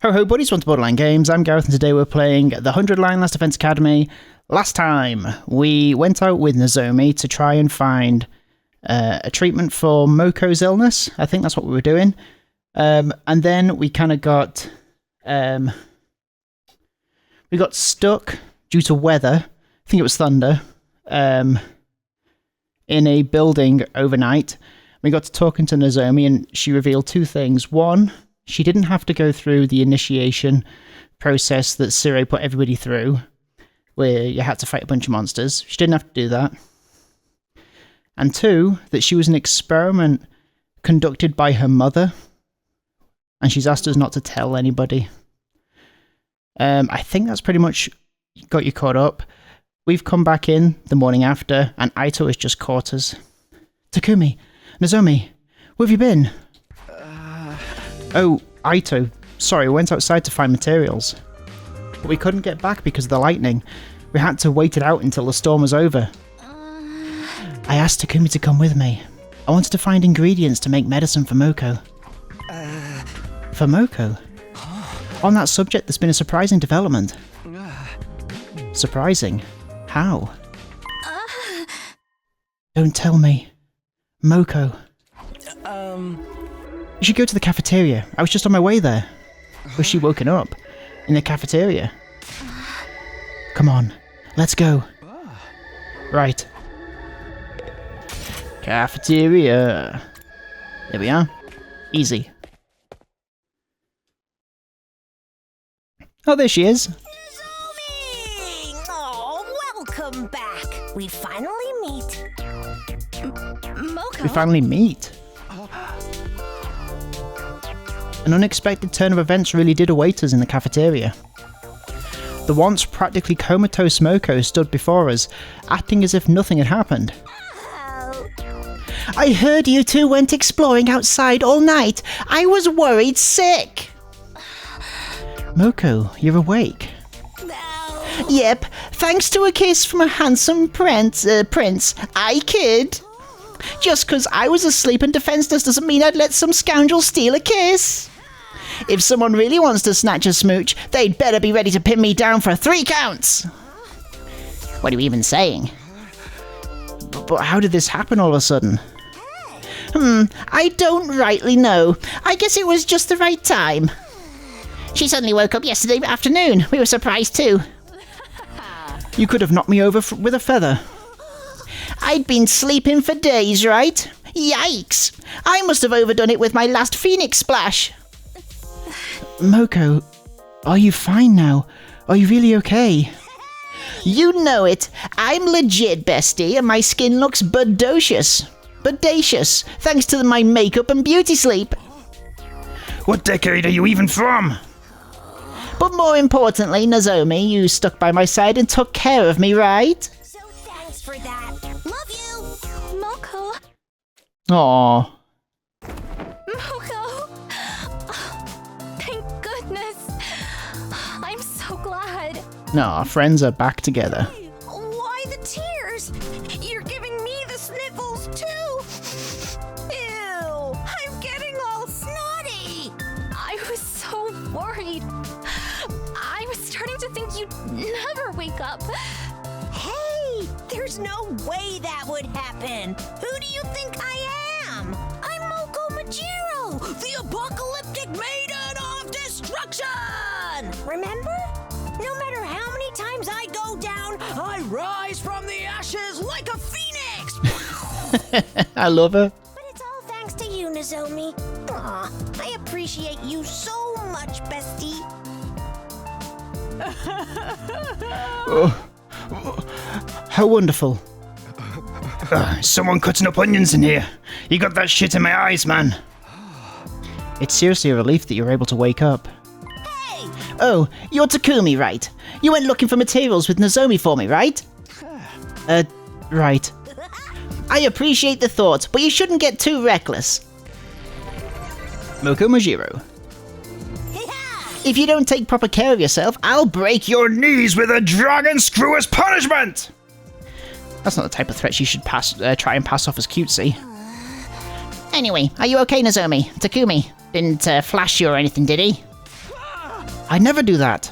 Ho ho buddies, welcome to Borderline Games. I'm Gareth and today we're playing the 100 Line Last Defense Academy. Last time we went out with Nozomi to try and find a treatment for Moko's illness. I think that's what we were doing. And then we kind of got... we got stuck due to weather. I think it was thunder. In a building overnight. We got to talking to Nozomi and she revealed two things. One, she didn't have to go through the initiation process that Siro put everybody through, where you had to fight a bunch of monsters. She didn't have to do that. And two, that she was an experiment conducted by her mother, and she's asked us not to tell anybody. I think that's pretty much got you caught up. We've come back in the morning after, and Aito has just caught us. Takumi, Nozomi, where have you been? Oh, Aito, sorry, we went outside to find materials. But we couldn't get back because of the lightning. We had to wait it out until the storm was over. I asked Takumi to come with me. I wanted to find ingredients to make medicine for Moko. For Moko? On that subject, there's been a surprising development. Surprising? How? Don't tell me. Moko. You should go to the cafeteria. I was just on my way there. Was she woken up? In the cafeteria? Come on, let's go. Right. Cafeteria. There we are. Easy. Oh, there she is. Nozomi! Oh, welcome back. We finally meet. Moko? We finally meet. An unexpected turn of events really did await us in the cafeteria. The once practically comatose Moko stood before us, acting as if nothing had happened. Oh. I heard you two went exploring outside all night. I was worried sick. Moko, you're awake. No. Yep, thanks to a kiss from a handsome prince, I kid. Just 'cause I was asleep and defenseless doesn't mean I'd let some scoundrel steal a kiss. If someone really wants to snatch a smooch, they'd better be ready to pin me down for 3 counts. What are you even saying? But how did this happen all of a sudden? I don't rightly know. I guess it was just the right time. She suddenly woke up yesterday afternoon. We were surprised too. You could have knocked me over with a feather. I'd been sleeping for days, right? Yikes! I must have overdone it with my last Phoenix splash. Moko, are you fine now? Are you really okay? You know it. I'm legit, bestie, and my skin looks bodacious, thanks to my makeup and beauty sleep. What decade are you even from? But more importantly, Nozomi, you stuck by my side and took care of me, right? So thanks for that. Love you. Moko. Aww. Moko. Thank goodness. I'm so glad. No, our friends are back together. Why the tears? You're giving me the sniffles too. Ew, I'm getting all snotty. I was so worried. I was starting to think you'd never wake up. Hey, there's no way that would happen. Who do you think I am? I'm Moko Majiro, the apocalyptic maiden of destruction! Remember? No matter how many times I go down, I rise from the ashes like a phoenix! I love her. But it's all thanks to you, Nozomi. Aw, I appreciate you so much, bestie. How wonderful. Someone cutting up onions in here. You got that shit in my eyes, man. It's seriously a relief that you're able to wake up. Hey! Oh, you're Takumi, right? You went looking for materials with Nozomi for me, right? Right. I appreciate the thought, but you shouldn't get too reckless. Moko Majiro. If you don't take proper care of yourself, I'll break your knees with a dragon screw as punishment! That's not the type of threat you should try and pass off as cutesy. Anyway, are you okay, Nozomi? Takumi didn't flash you or anything, did he? I'd never do that.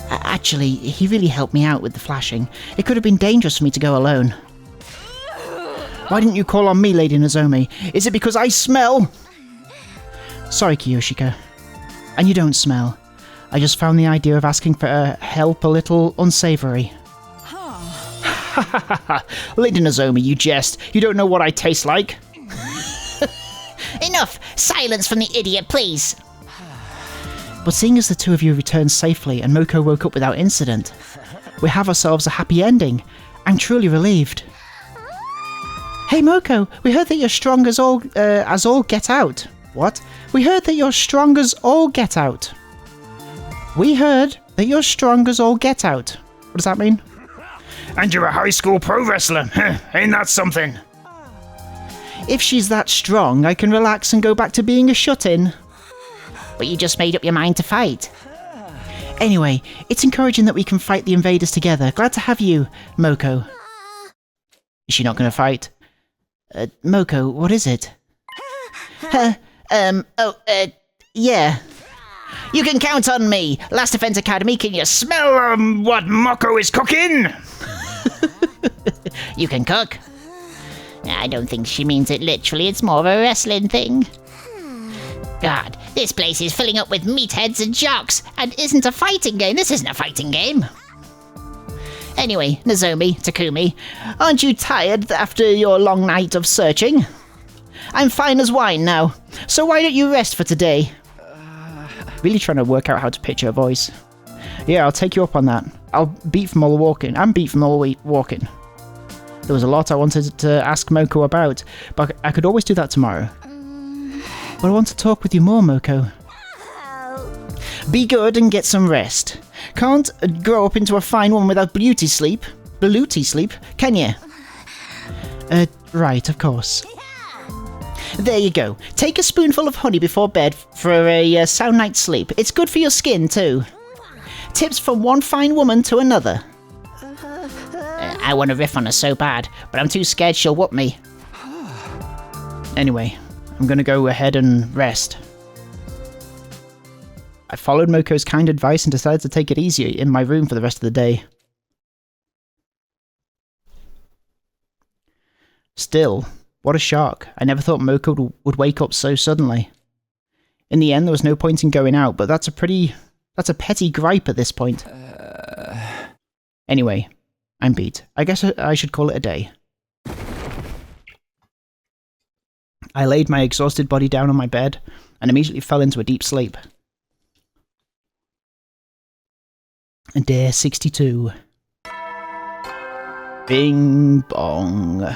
Actually, he really helped me out with the flashing. It could have been dangerous for me to go alone. Why didn't you call on me, Lady Nozomi? Is it because I smell? Sorry, Kiyoshika. And you don't smell. I just found the idea of asking for help a little unsavory. Lady Nozomi, you jest. You don't know what I taste like. Enough! Silence from the idiot, please! But seeing as the two of you returned safely and Moko woke up without incident, we have ourselves a happy ending. I'm truly relieved. Hey Moko, we heard that you're strong as all get out. What? We heard that you're strong as all get out. We heard that you're strong as all get out. What does that mean? And you're a high school pro wrestler. Ain't that something? If she's that strong, I can relax and go back to being a shut-in. But you just made up your mind to fight. Anyway, it's encouraging that we can fight the invaders together. Glad to have you, Moko. Is she not going to fight? Moko, what is it? Yeah. You can count on me. Last Defense Academy, can you smell What Moko is cooking? You can cook. I don't think she means it literally, it's more of a wrestling thing. God, this place is filling up with meatheads and jocks, and isn't a fighting game. This isn't a fighting game. Anyway, Nozomi, Takumi, aren't you tired after your long night of searching? I'm fine as wine now, so why don't you rest for today? Really trying to work out how to pitch her voice. Yeah, I'll take you up on that. I'm beat from all the walking. There was a lot I wanted to ask Moko about, but I could always do that tomorrow. But I want to talk with you more, Moko. Be good and get some rest. Can't grow up into a fine woman without beauty sleep, can you? Right, of course. There you go. Take a spoonful of honey before bed for a sound night's sleep. It's good for your skin, too. Tips from one fine woman to another. I want to riff on her so bad, but I'm too scared she'll whoop me. Anyway, I'm going to go ahead and rest. I followed Moko's kind advice and decided to take it easy in my room for the rest of the day. Still, what a shock. I never thought Moko would wake up so suddenly. In the end, there was no point in going out, but that's a petty gripe at this point. Anyway, I'm beat. I guess I should call it a day. I laid my exhausted body down on my bed and immediately fell into a deep sleep. Day 62. Bing bong.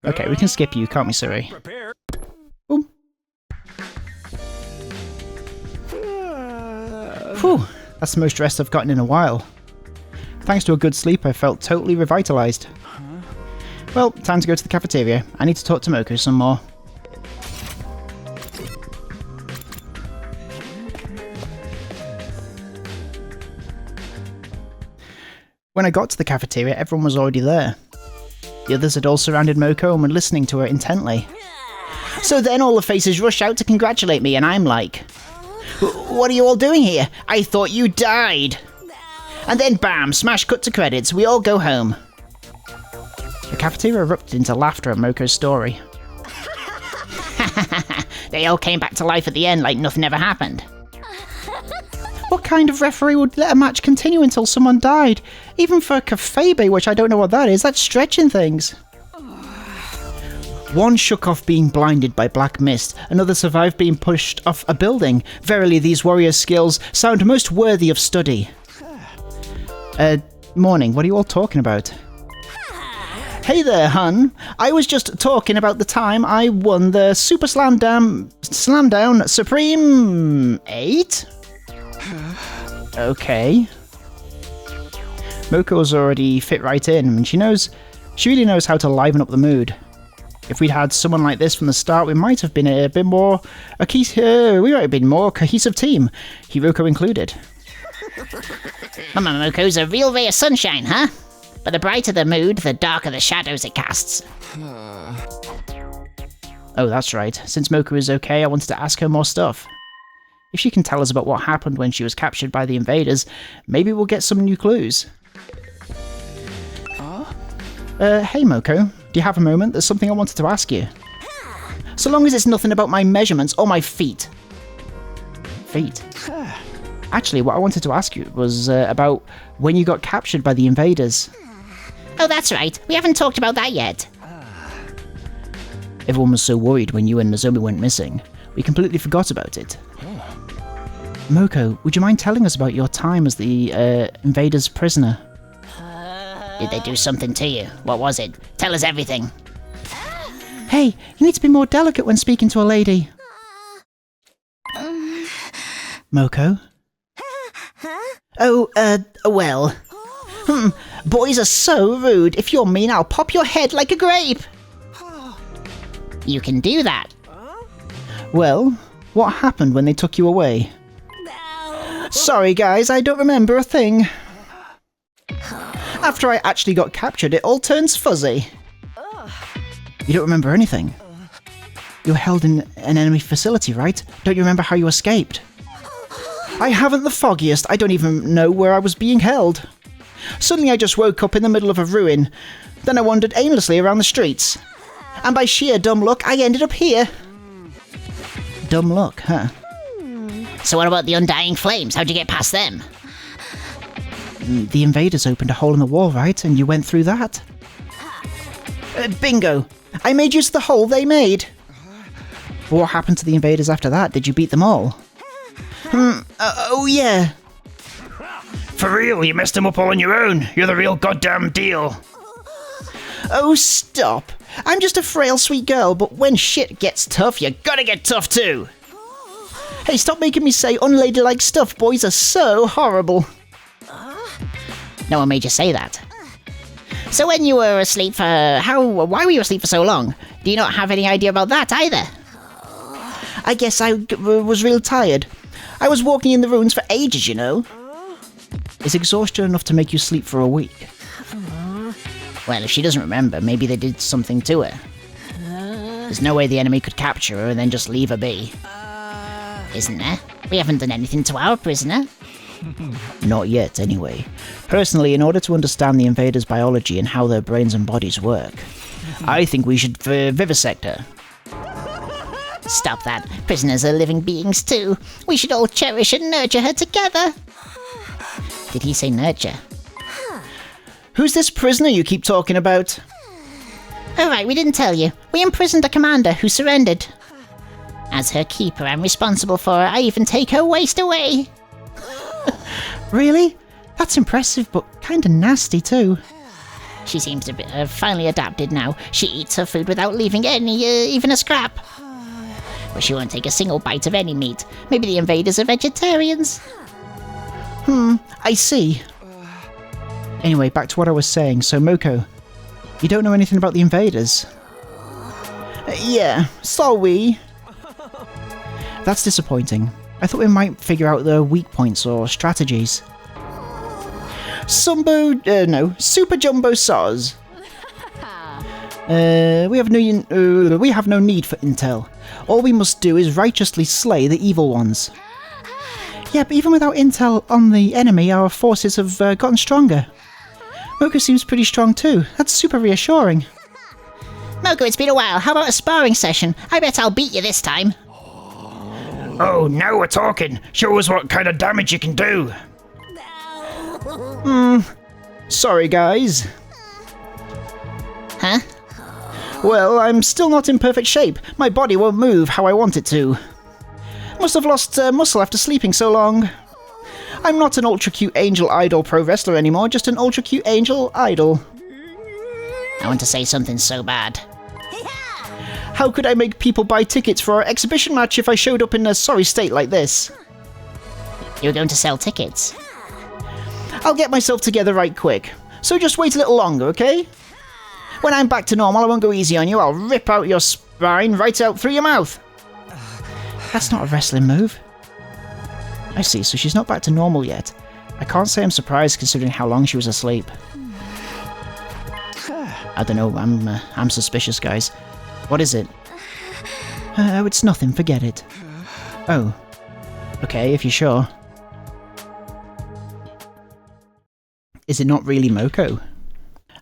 Okay, we can skip you, can't we, Siri? Boom. Phew, that's the most rest I've gotten in a while. Thanks to a good sleep, I felt totally revitalized. Well, time to go to the cafeteria. I need to talk to Moko some more. When I got to the cafeteria, everyone was already there. The others had all surrounded Moko and were listening to her intently. So then all the faces rush out to congratulate me, and I'm like, "What are you all doing here? I thought you died." And then bam, smash cut to credits, we all go home. The cafeteria erupted into laughter at Moko's story. They all came back to life at the end like nothing ever happened. What kind of referee would let a match continue until someone died? Even for kayfabe, which I don't know what that is, that's stretching things. One shook off being blinded by black mist, another survived being pushed off a building. Verily, these warriors' skills sound most worthy of study. Morning, what are you all talking about? Hey there, hun. I was just talking about the time I won the Super Slamdown Supreme 8? Okay. Moko's already fit right in, and she really knows how to liven up the mood. If we'd had someone like this from the start, we might have been a bit more a cohesive team, Hiroko included. Mama Moko's a real ray of sunshine, huh? But the brighter the mood, the darker the shadows it casts. Oh, that's right. Since Moko is okay, I wanted to ask her more stuff. If she can tell us about what happened when she was captured by the invaders, maybe we'll get some new clues. Hey Moko, do you have a moment? There's something I wanted to ask you. So long as it's nothing about my measurements or my feet. Feet? Actually, what I wanted to ask you was about when you got captured by the invaders. Oh, that's right. We haven't talked about that yet. Everyone was so worried when you and Nozomi went missing. We completely forgot about it. Moko, would you mind telling us about your time as the invaders' prisoner? Did they do something to you? What was it? Tell us everything. Hey, you need to be more delicate when speaking to a lady. Moko? Oh, well. Boys are so rude. If you're mean, I'll pop your head like a grape. You can do that. Well, what happened when they took you away? Sorry guys, I don't remember a thing. After I actually got captured, it all turns fuzzy. You don't remember anything? You were held in an enemy facility, right? Don't you remember how you escaped? I haven't the foggiest. I don't even know where I was being held. Suddenly I just woke up in the middle of a ruin. Then I wandered aimlessly around the streets. And by sheer dumb luck, I ended up here. Dumb luck, huh? So what about the undying flames? How'd you get past them? The invaders opened a hole in the wall, right? And you went through that? Bingo! I made use of the hole they made. What happened to the invaders after that? Did you beat them all? Oh yeah. For real, you messed them up all on your own. You're the real goddamn deal. Oh, stop. I'm just a frail, sweet girl, but when shit gets tough, you gotta get tough too. Hey, stop making me say unladylike stuff. Boys are so horrible. No one made you say that. So when you were asleep why were you asleep for so long? Do you not have any idea about that either? I guess I was real tired. I was walking in the ruins for ages, you know. Is exhaustion enough to make you sleep for a week? Well, if she doesn't remember, maybe they did something to her. There's no way the enemy could capture her and then just leave her be. Isn't there? We haven't done anything to our prisoner. Not yet, anyway. Personally, in order to understand the invaders' biology and how their brains and bodies work, I think we should vivisect her. Stop that. Prisoners are living beings too. We should all cherish and nurture her together. Did he say nurture? Who's this prisoner you keep talking about? Oh right, we didn't tell you. We imprisoned a commander who surrendered. As her keeper, I'm responsible for her. I even take her waste away. Really? That's impressive, but kinda nasty too. She seems to be finally adapted now. She eats her food without leaving even a scrap. But she won't take a single bite of any meat. Maybe the invaders are vegetarians. I see. Anyway, back to what I was saying. So, Moko, you don't know anything about the invaders? Yeah, sorry. That's disappointing. I thought we might figure out their weak points or strategies. Super Jumbo Soz. We have no need for intel. All we must do is righteously slay the evil ones. Yeah, but even without intel on the enemy, our forces have gotten stronger. Moko seems pretty strong too. That's super reassuring. Moko, it's been a while. How about a sparring session? I bet I'll beat you this time. Oh, now we're talking. Show us what kind of damage you can do. Sorry, guys. Huh? Well, I'm still not in perfect shape. My body won't move how I want it to. Must have lost muscle after sleeping so long. I'm not an ultra-cute angel idol pro wrestler anymore, just an ultra-cute angel idol. I want to say something so bad. How could I make people buy tickets for our exhibition match if I showed up in a sorry state like this? You're going to sell tickets. I'll get myself together right quick. So just wait a little longer, okay? When I'm back to normal, I won't go easy on you. I'll rip out your spine right out through your mouth. That's not a wrestling move. I see, so she's not back to normal yet. I can't say I'm surprised considering how long she was asleep. I don't know, I'm suspicious, guys. What is it? Oh, it's nothing, forget it. Oh. Okay, if you're sure. Is it not really Moko?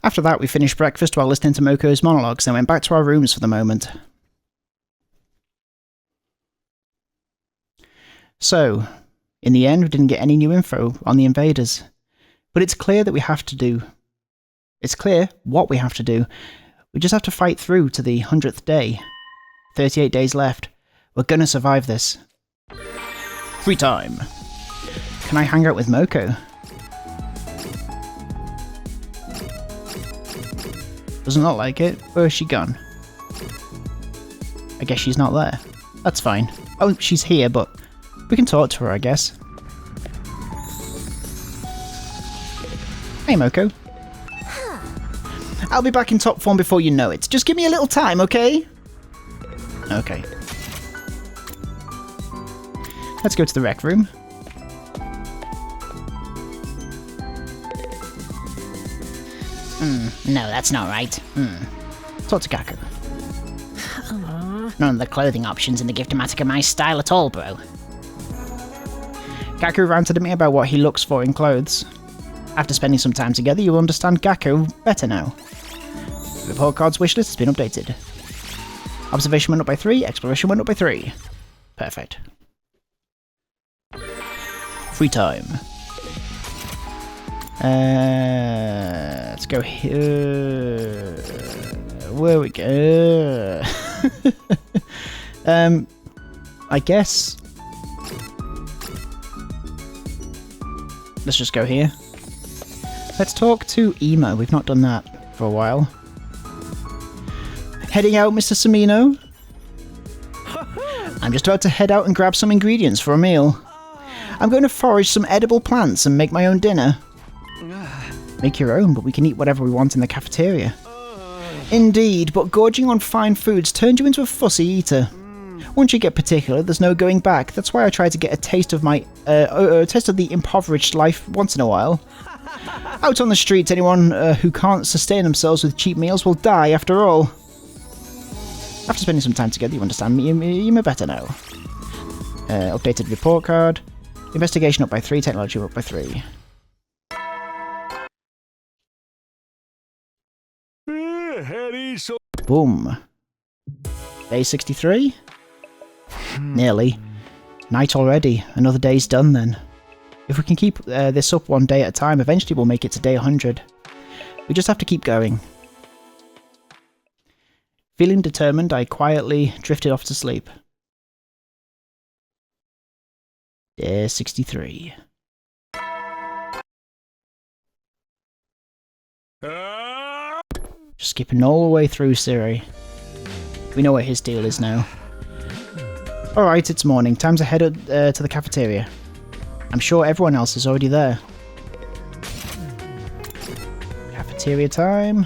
After that, we finished breakfast while listening to Moko's monologues, then went back to our rooms for the moment. So, in the end, we didn't get any new info on the invaders. But it's clear that we have to do. It's clear what we have to do. We just have to fight through to the 100th day. 38 days left. We're gonna survive this. Free time. Can I hang out with Moko? Doesn't look like it. Where is she gone? I guess she's not there. That's fine. Oh, she's here, but we can talk to her, I guess. Hey, Moko. I'll be back in top form before you know it. Just give me a little time, okay? Okay. Let's go to the rec room. No, that's not right. Talk to Gakko. None of the clothing options in the Gift-O-Matic are my style at all, bro. Gakko ranted at me about what he looks for in clothes. After spending some time together, you'll understand Gakko better now. The report card's wishlist has been updated. Observation went up by 3, exploration went up by 3. Perfect. Free time. Let's go here. Where we go? I guess. Let's just go here. Let's talk to Ema. We've not done that for a while. Heading out, Mr. Samino? I'm just about to head out and grab some ingredients for a meal. I'm going to forage some edible plants and make my own dinner. Make your own, but we can eat whatever we want in the cafeteria. Indeed, but gorging on fine foods turns you into a fussy eater. Once you get particular, there's no going back. That's why I try to get a taste of the impoverished life once in a while. Out on the streets, anyone who can't sustain themselves with cheap meals will die after all. After spending some time together, you understand me better now. Updated report card. Investigation up by 3, technology up by 3. Boom. Day 63? Nearly. Night already. Another day's done then. If we can keep this up one day at a time, eventually we'll make it to day 100. We just have to keep going. Feeling determined, I quietly drifted off to sleep. Day 63. Just skipping all the way through Siri. We know what his deal is now. Alright, it's morning. Time to head to the cafeteria. I'm sure everyone else is already there. Cafeteria time.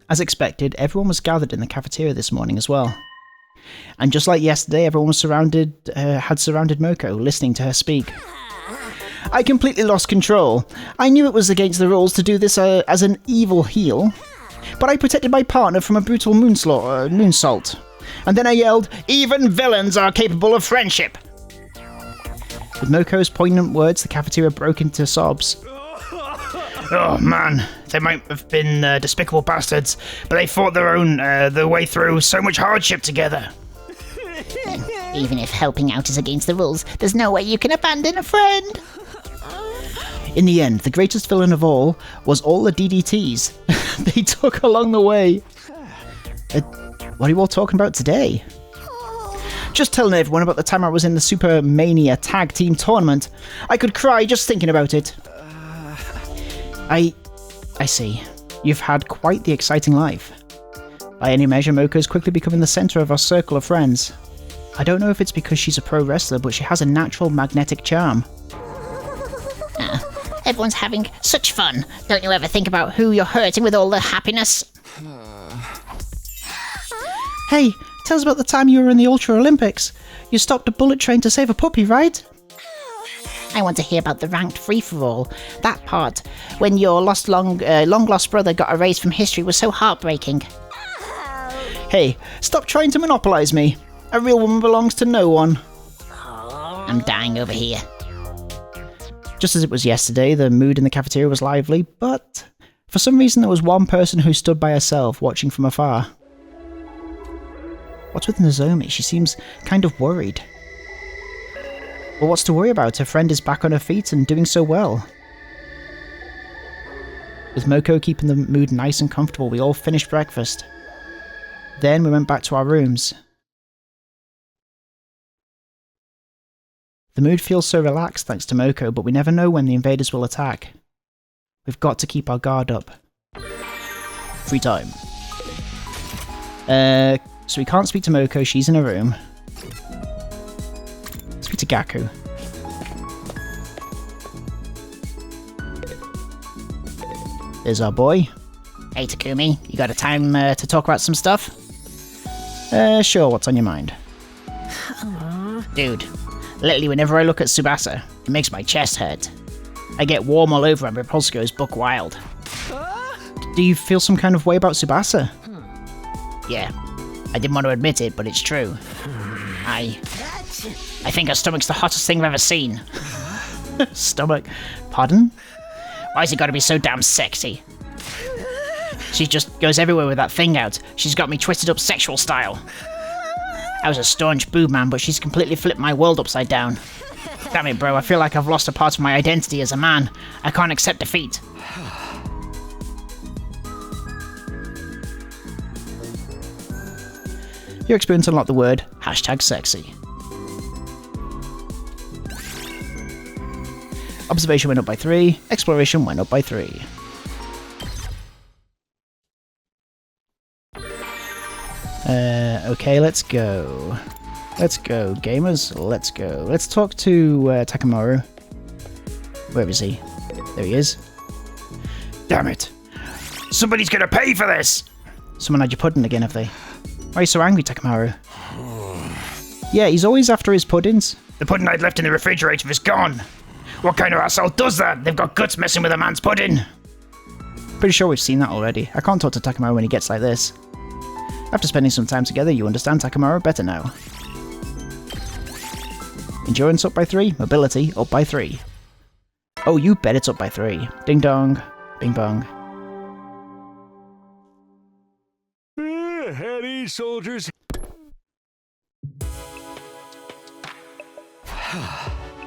As expected, everyone was gathered in the cafeteria this morning as well. And just like yesterday, everyone was had surrounded Moko, listening to her speak. I completely lost control. I knew it was against the rules to do this as an evil heel, but I protected my partner from a brutal moonsault. And then I yelled, "Even villains are capable of friendship!" With Moko's poignant words, the cafeteria broke into sobs. Oh man, they might have been despicable bastards, but they fought their way through so much hardship together. Even if helping out is against the rules, there's no way you can abandon a friend. In the end, the greatest villain of all was all the DDTs they took along the way. What are you all talking about today? Just telling everyone about the time I was in the Super Mania Tag Team Tournament. I could cry just thinking about it. I see. You've had quite the exciting life. By any measure, Moko's quickly becoming the centre of our circle of friends. I don't know if it's because she's a pro wrestler, but she has a natural magnetic charm. Everyone's having such fun. Don't you ever think about who you're hurting with all the happiness? Hey, tell us about the time you were in the Ultra Olympics. You stopped a bullet train to save a puppy, right? I want to hear about the ranked free-for-all. That part, when your long-lost brother got erased from history, was so heartbreaking. Hey, stop trying to monopolize me. A real woman belongs to no one. I'm dying over here. Just as it was yesterday, the mood in the cafeteria was lively, but for some reason there was one person who stood by herself, watching from afar. What's with Nozomi? She seems kind of worried. Well, what's to worry about? Her friend is back on her feet and doing so well. With Moko keeping the mood nice and comfortable, we all finished breakfast. Then we went back to our rooms. The mood feels so relaxed thanks to Moko, but we never know when the invaders will attack. We've got to keep our guard up. Free time. So we can't speak to Moko, she's in her room. Speak to Gaku. There's our boy. Hey Takumi, you got a time to talk about some stuff? Sure, what's on your mind? Dude, lately whenever I look at Tsubasa, it makes my chest hurt. I get warm all over and Repulse goes buck wild. Do you feel some kind of way about Tsubasa? Yeah, I didn't want to admit it, but it's true. I think her stomach's the hottest thing I've ever seen. Stomach. Pardon? Why's it gotta be so damn sexy? She just goes everywhere with that thing out. She's got me twisted up sexual style. I was a staunch boob man, but she's completely flipped my world upside down. Damn it, bro, I feel like I've lost a part of my identity as a man. I can't accept defeat. Your experience unlocked the word #sexy. Observation went up by 3, exploration went up by 3. Okay, let's go. Let's go, gamers, let's go. Let's talk to Takamaru. Where is he? There he is. Damn it. Somebody's gonna pay for this! Someone had your pudding again, have they? Why are you so angry, Takamaru? Yeah, he's always after his puddings. The pudding I'd left in the refrigerator is gone. What kind of asshole does that? They've got guts messing with a man's pudding. Pretty sure we've seen that already. I can't talk to Takamaru when he gets like this. After spending some time together, you understand Takamaru better now. Endurance up by 3, mobility up by 3. Oh, you bet it's up by 3. Ding dong, bing bong. Heady soldiers.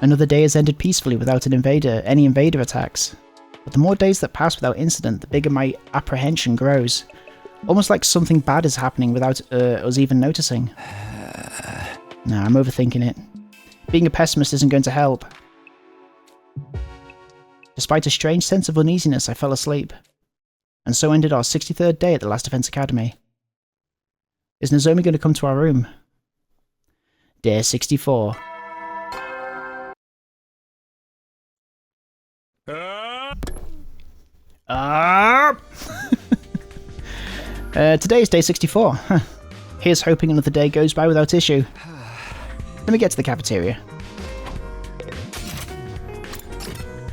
Another day has ended peacefully without any invader attacks. But the more days that pass without incident, the bigger my apprehension grows. Almost like something bad is happening without us even noticing. Nah, I'm overthinking it. Being a pessimist isn't going to help. Despite a strange sense of uneasiness, I fell asleep. And so ended our 63rd day at the Last Defense Academy. Is Nozomi going to come to our room? Day 64. Today is day 64. Huh. Here's hoping another day goes by without issue. Let me get to the cafeteria.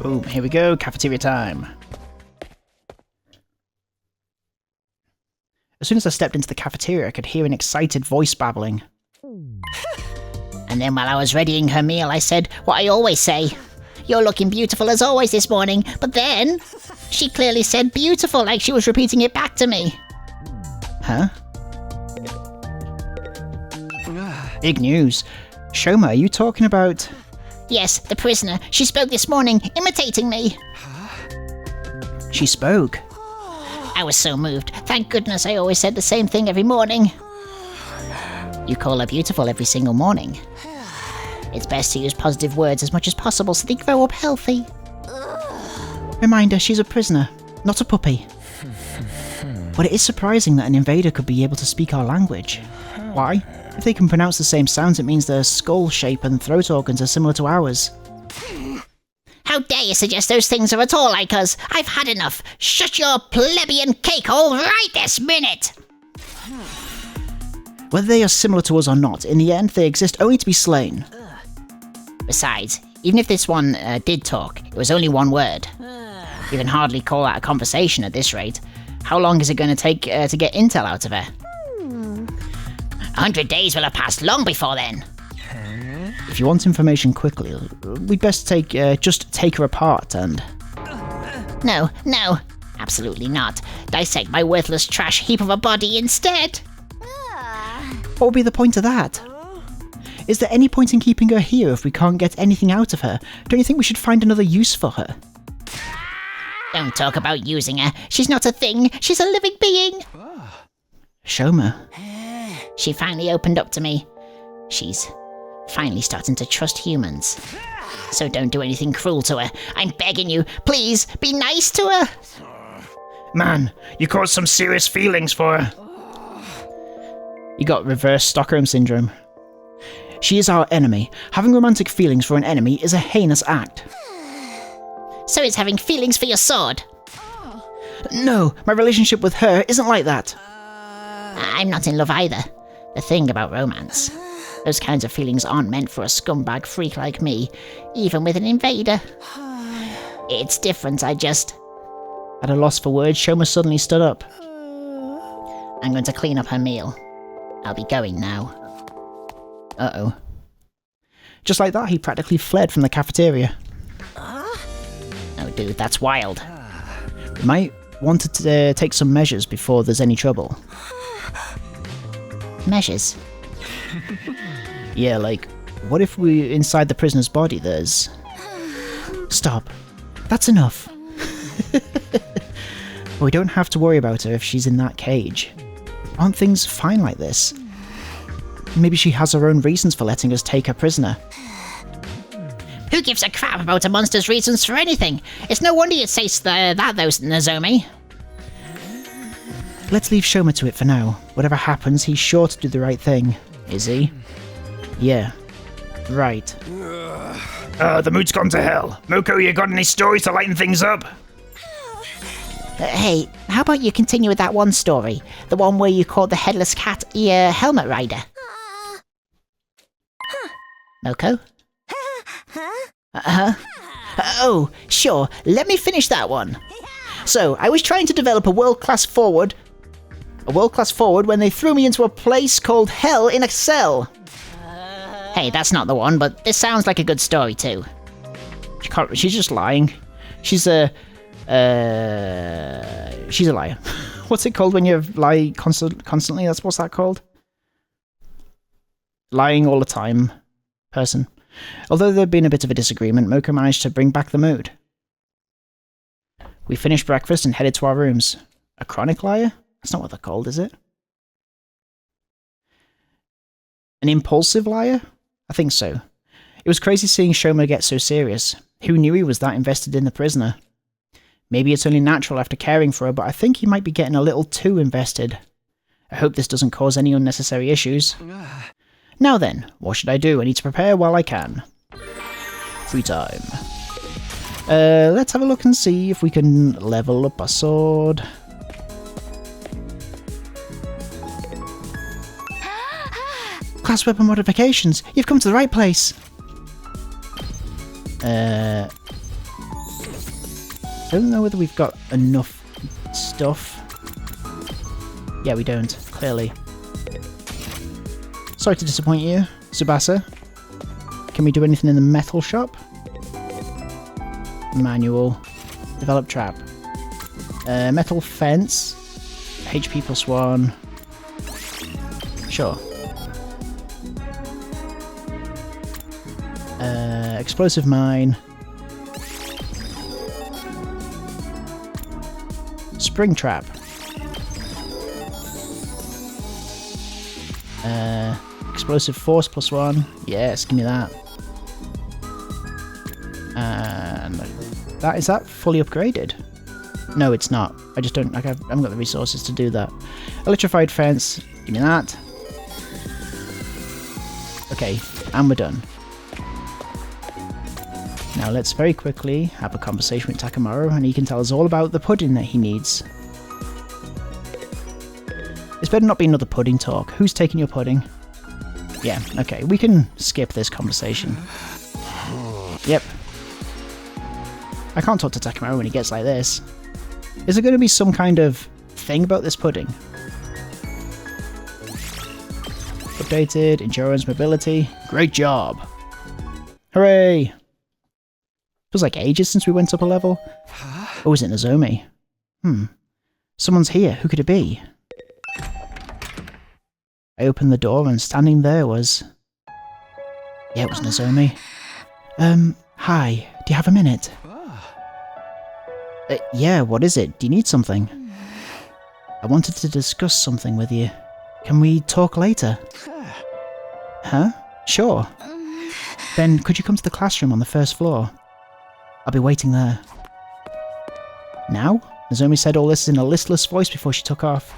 Boom, here we go, cafeteria time. As soon as I stepped into the cafeteria, I could hear an excited voice babbling. And then while I was readying her meal, I said what I always say. You're looking beautiful as always this morning. But then, she clearly said beautiful like she was repeating it back to me. Huh? Big news. Shoma, are you talking about... Yes, the prisoner. She spoke this morning, imitating me. She spoke? I was so moved. Thank goodness I always said the same thing every morning. You call her beautiful every single morning. It's best to use positive words as much as possible so they grow up healthy. Reminder, she's a prisoner, not a puppy. But it is surprising that an invader could be able to speak our language. Why? If they can pronounce the same sounds, it means their skull shape and throat organs are similar to ours. How dare you suggest those things are at all like us? I've had enough. Shut your plebeian cake hole right this minute! Whether they are similar to us or not, in the end, they exist only to be slain. Besides, even if this one did talk, it was only one word. You can hardly call that a conversation at this rate. How long is it going to take to get intel out of her? 100 days will have passed long before then. If you want information quickly, we'd best just take her apart and... No, absolutely not. Dissect my worthless trash heap of a body instead. What would be the point of that? Is there any point in keeping her here if we can't get anything out of her? Don't you think we should find another use for her? Don't talk about using her. She's not a thing. She's a living being. Shoma. She finally opened up to me. She's finally starting to trust humans. So don't do anything cruel to her. I'm begging you. Please, be nice to her. Man, you caused some serious feelings for her. You got reverse Stockholm Syndrome. She is our enemy. Having romantic feelings for an enemy is a heinous act. So is having feelings for your sword. No, my relationship with her isn't like that. I'm not in love either. The thing about romance. Those kinds of feelings aren't meant for a scumbag freak like me, even with an invader. It's different, At a loss for words, Shoma suddenly stood up. I'm going to clean up her meal. I'll be going now. Uh-oh. Just like that, he practically fled from the cafeteria. Oh, dude, that's wild. We might want to take some measures before there's any trouble. Measures? Yeah, like, what if inside the prisoner's body there's... Stop. That's enough. We don't have to worry about her if she's in that cage. Aren't things fine like this? Maybe she has her own reasons for letting us take her prisoner. Who gives a crap about a monster's reasons for anything? It's no wonder you'd say that, though, Nozomi. Let's leave Shoma to it for now. Whatever happens, he's sure to do the right thing. Is he? Yeah. Right. The mood's gone to hell. Moko, you got any stories to lighten things up? Hey, how about you continue with that one story? The one where you caught the headless cat helmet rider. Moko? Oh, sure. Let me finish that one. So, I was trying to develop a world-class forward when they threw me into a place called Hell in a cell. Hey, that's not the one, but this sounds like a good story too. She's just lying. She's a liar. What's it called when you lie constantly? What's that called? Lying all the time person. Although there'd been a bit of a disagreement, Moko managed to bring back the mood. We finished breakfast and headed to our rooms. A chronic liar? That's not what they're called, is it? An impulsive liar? I think so. It was crazy seeing Shoma get so serious. Who knew he was that invested in the prisoner? Maybe it's only natural after caring for her, but I think he might be getting a little too invested. I hope this doesn't cause any unnecessary issues. Now then, what should I do? I need to prepare while I can. Free time. Let's have a look and see if we can level up our sword. Class weapon modifications. You've come to the right place. Don't know whether we've got enough stuff. Yeah, we don't, clearly. Sorry to disappoint you, Tsubasa. Can we do anything in the metal shop? Manual. Develop trap. Metal fence. HP +1. Sure. Explosive mine. Spring trap. Explosive force +1. Yes, give me that. And is that fully upgraded? No, it's not. I just don't. I haven't got the resources to do that. Electrified fence. Give me that. Okay, and we're done. Now let's very quickly have a conversation with Takamaru, and he can tell us all about the pudding that he needs. This better not be another pudding talk. Who's taking your pudding? Yeah, okay, we can skip this conversation. Yep. I can't talk to Takamaru when he gets like this. Is there going to be some kind of thing about this pudding? updated. Endurance, mobility. Great job. Hooray! Feels like ages since we went up a level. Oh, is it Nozomi? Someone's here. Who could it be? I opened the door and standing there was... Yeah, it was Nozomi. Hi. Do you have a minute? Yeah, what is it? Do you need something? I wanted to discuss something with you. Can we talk later? Huh? Sure. Then could you come to the classroom on the first floor? I'll be waiting there. Now? Nozomi said all this in a listless voice before she took off.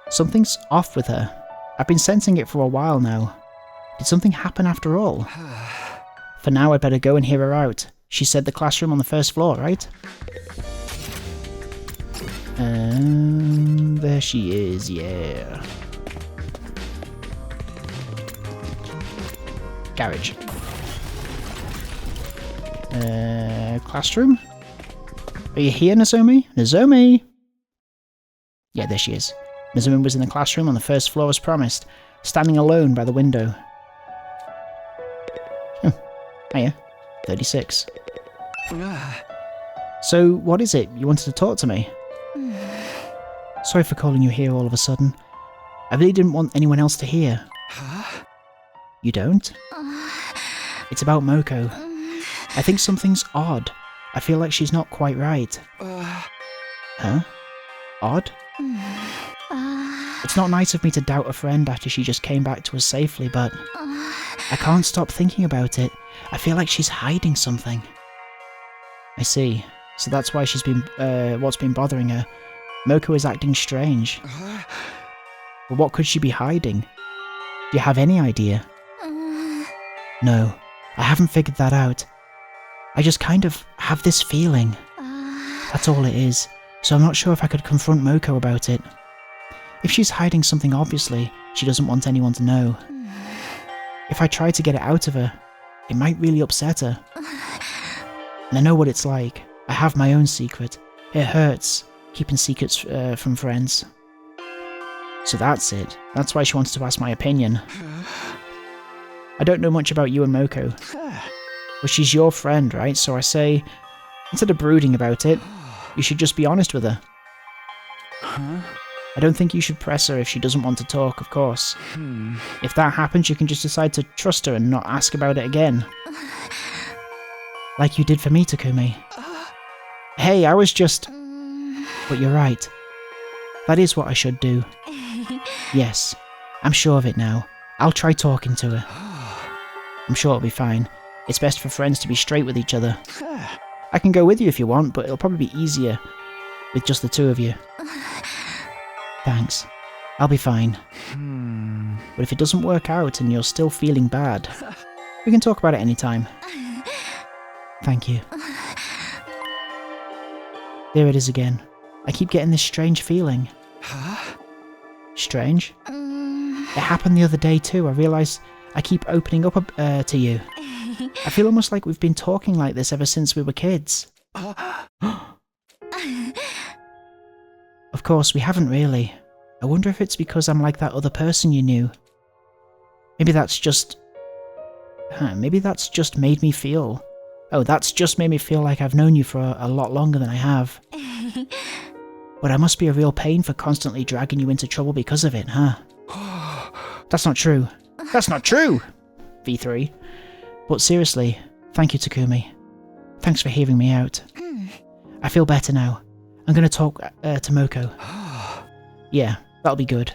Something's off with her. I've been sensing it for a while now. Did something happen after all? For now, I'd better go and hear her out. She said the classroom on the first floor, right? There she is, yeah. Garage. Classroom? Are you here, Nozomi? Nozomi! Yeah, there she is. Nozomi was in the classroom on the first floor as promised, standing alone by the window. Hiya. 36. So, what is it? You wanted to talk to me? Sorry for calling you here all of a sudden. I really didn't want anyone else to hear. You don't? It's about Moko. I think something's odd. I feel like she's not quite right. Huh? Odd? It's not nice of me to doubt a friend after she just came back to us safely, but I can't stop thinking about it. I feel like she's hiding something. I see. So that's why she's been, what's been bothering her. Moko is acting strange. But what could she be hiding? Do you have any idea? No, I haven't figured that out. I just kind of have this feeling. That's all it is. So I'm not sure if I could confront Moko about it. If she's hiding something obviously, she doesn't want anyone to know. If I try to get it out of her, it might really upset her. And I know what it's like. I have my own secret. It hurts, keeping secrets from friends. So that's it. That's why she wants to ask my opinion. I don't know much about you and Moko. But she's your friend, right? So I say, instead of brooding about it, you should just be honest with her. I don't think you should press her if she doesn't want to talk, of course. If that happens, you can just decide to trust her and not ask about it again. Like you did for me, Takumi. Hey, I was just... But you're right. That is what I should do. Yes, I'm sure of it now. I'll try talking to her. I'm sure it'll be fine. It's best for friends to be straight with each other. I can go with you if you want, but it'll probably be easier with just the two of you. Thanks. I'll be fine. But if it doesn't work out and you're still feeling bad, we can talk about it anytime. Thank you. There it is again. I keep getting this strange feeling. Strange? It happened the other day too. I realised I keep opening up to you. I feel almost like we've been talking like this ever since we were kids. Of course, we haven't really. I wonder if it's because I'm like that other person you knew. Maybe that's just... maybe that's just made me feel... Oh, that's just made me feel like I've known you for a lot longer than I have. But I must be a real pain for constantly dragging you into trouble because of it, huh? That's not true. That's not true! V3. But seriously, thank you, Takumi. Thanks for hearing me out. I feel better now. I'm gonna talk to Moko. Yeah, that'll be good.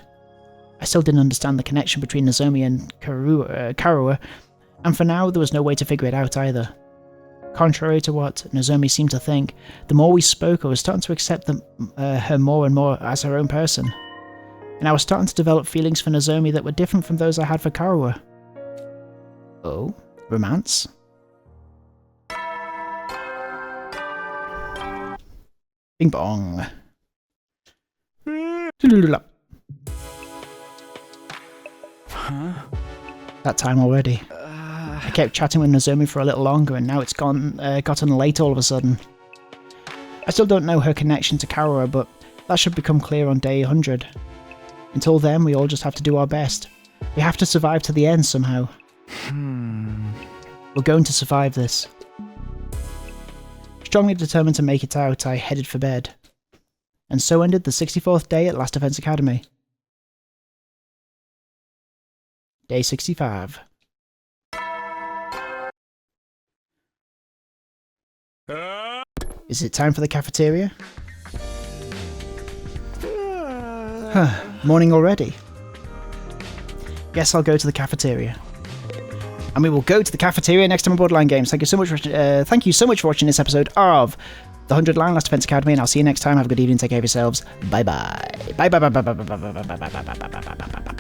I still didn't understand the connection between Nozomi and Karua, and for now there was no way to figure it out either. Contrary to what Nozomi seemed to think, the more we spoke I was starting to accept her more and more as her own person. And I was starting to develop feelings for Nozomi that were different from those I had for Karua. Oh? Romance? Bing bong. That time already. I kept chatting with Nozomi for a little longer and now it's gotten late all of a sudden. I still don't know her connection to Karua, but that should become clear on day 100. Until then, we all just have to do our best. We have to survive to the end somehow. We're going to survive this. Strongly determined to make it out, I headed for bed. And so ended the 64th day at Last Defense Academy. Day 65. Is it time for the cafeteria? Morning already. Guess I'll go to the cafeteria. And we will go to the cafeteria next time on Borderline Games. Thank you so much for watching this episode of the 100 Line Last Defense Academy, and I'll see you next time. Have a good evening. Take care of yourselves. Bye bye. Bye bye bye bye bye bye bye bye bye bye bye bye bye bye bye.